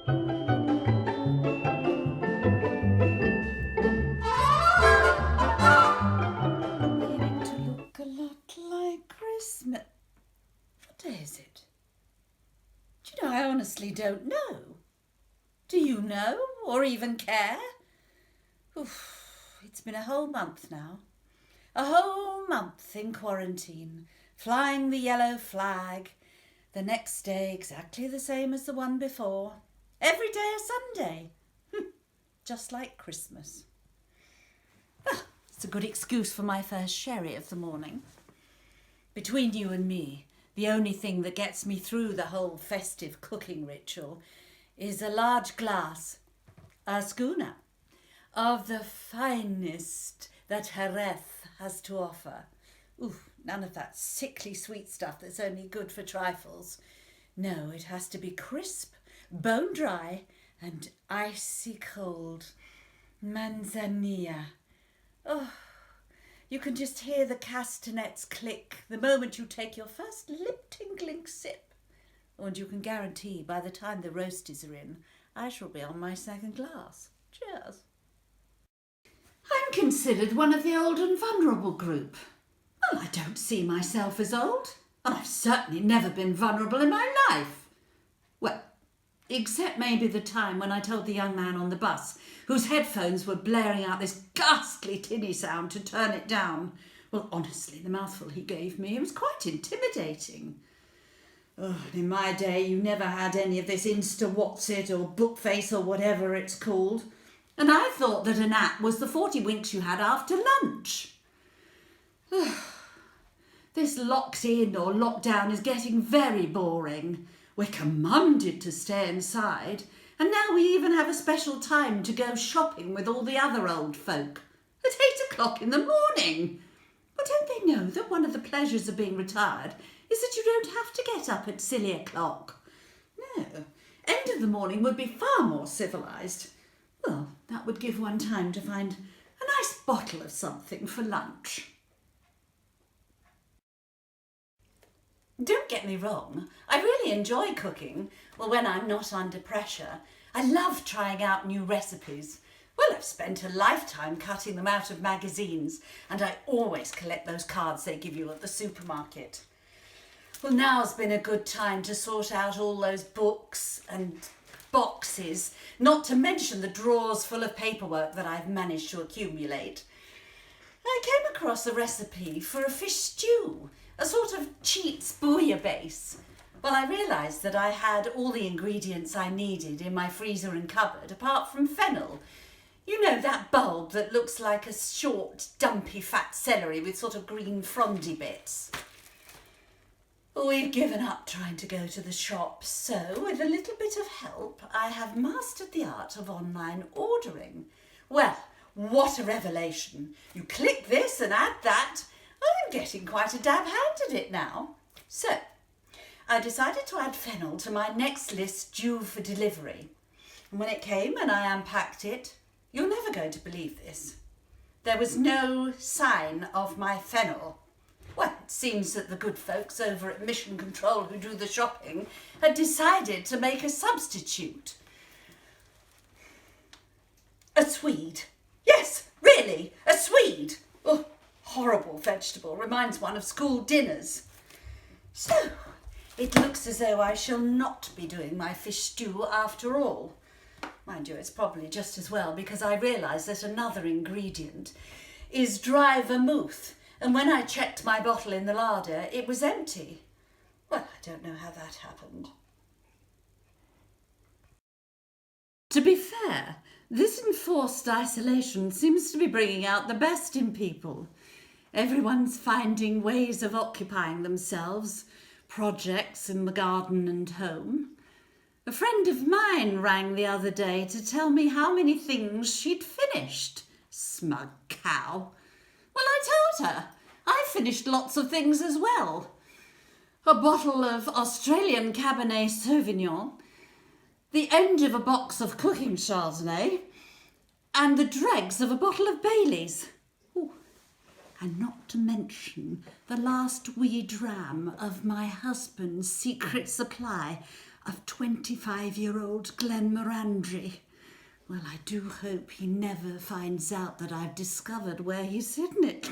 Beginning to look a lot like Christmas. What day is it? Do you know, I honestly don't know. Do you know, or even care? Oof, it's been a whole month now. A whole month in quarantine, flying the yellow flag. The next day exactly the same as the one before. Every day a Sunday. Just like Christmas. It's a good excuse for my first sherry of the morning. Between you and me, the only thing that gets me through the whole festive cooking ritual is a large glass, a schooner, of the finest that Jerez has to offer. Ooh, none of that sickly sweet stuff that's only good for trifles. No, it has to be crisp, bone dry, and icy cold. Manzanilla. Oh, you can just hear the castanets click the moment you take your first lip-tinkling sip. And you can guarantee by the time the roasties are in, I shall be on my second glass. Cheers. I'm considered one of the old and vulnerable group. Well, I don't see myself as old, and I've certainly never been vulnerable in my life. Well, except maybe the time when I told the young man on the bus, whose headphones were blaring out this ghastly tinny sound, to turn it down. Well, honestly, the mouthful he gave me, it was quite intimidating. Oh, in my day, you never had any of this Insta-What's-It or Bookface or whatever it's called. And I thought that an app was the 40 winks you had after lunch. This locked in or locked down is getting very boring. We're commanded to stay inside, and now we even have a special time to go shopping with all the other old folk at 8 o'clock in the morning. But don't they know that one of the pleasures of being retired is that you don't have to get up at silly o'clock? No, end of the morning would be far more civilised. Well, that would give one time to find a nice bottle of something for lunch. Don't get me wrong, I really enjoy cooking. Well, when I'm not under pressure, I love trying out new recipes. Well, I've spent a lifetime cutting them out of magazines, and I always collect those cards they give you at the supermarket. Well, now's been a good time to sort out all those books and boxes, not to mention the drawers full of paperwork that I've managed to accumulate. I came across a recipe for a fish stew, a sort of cheats bouillabaisse. Well, I realised that I had all the ingredients I needed in my freezer and cupboard, apart from fennel. You know, that bulb that looks like a short, dumpy, fat celery with sort of green frondy bits. We've given up trying to go to the shops, so with a little bit of help, I have mastered the art of online ordering. Well, what a revelation. You click this and add that. I'm getting quite a dab hand at it now. So, I decided to add fennel to my next list due for delivery. And when it came and I unpacked it, you're never going to believe this. There was no sign of my fennel. Well, it seems that the good folks over at Mission Control who do the shopping had decided to make a substitute. A swede. Yes, really, a swede. Oh, horrible vegetable. Reminds one of school dinners. So, it looks as though I shall not be doing my fish stew after all. Mind you, it's probably just as well, because I realise that another ingredient is dry vermouth, and when I checked my bottle in the larder, it was empty. Well, I don't know how that happened. To be fair, this enforced isolation seems to be bringing out the best in people. Everyone's finding ways of occupying themselves, projects in the garden and home. A friend of mine rang the other day to tell me how many things she'd finished. Smug cow. Well, I told her I finished lots of things as well. A bottle of Australian Cabernet Sauvignon, the end of a box of cooking Chardonnay, and the dregs of a bottle of Bailey's. Ooh. And not to mention the last wee dram of my husband's secret supply of 25-year-old Glenn Morandry. Well, I do hope he never finds out that I've discovered where he's hidden it.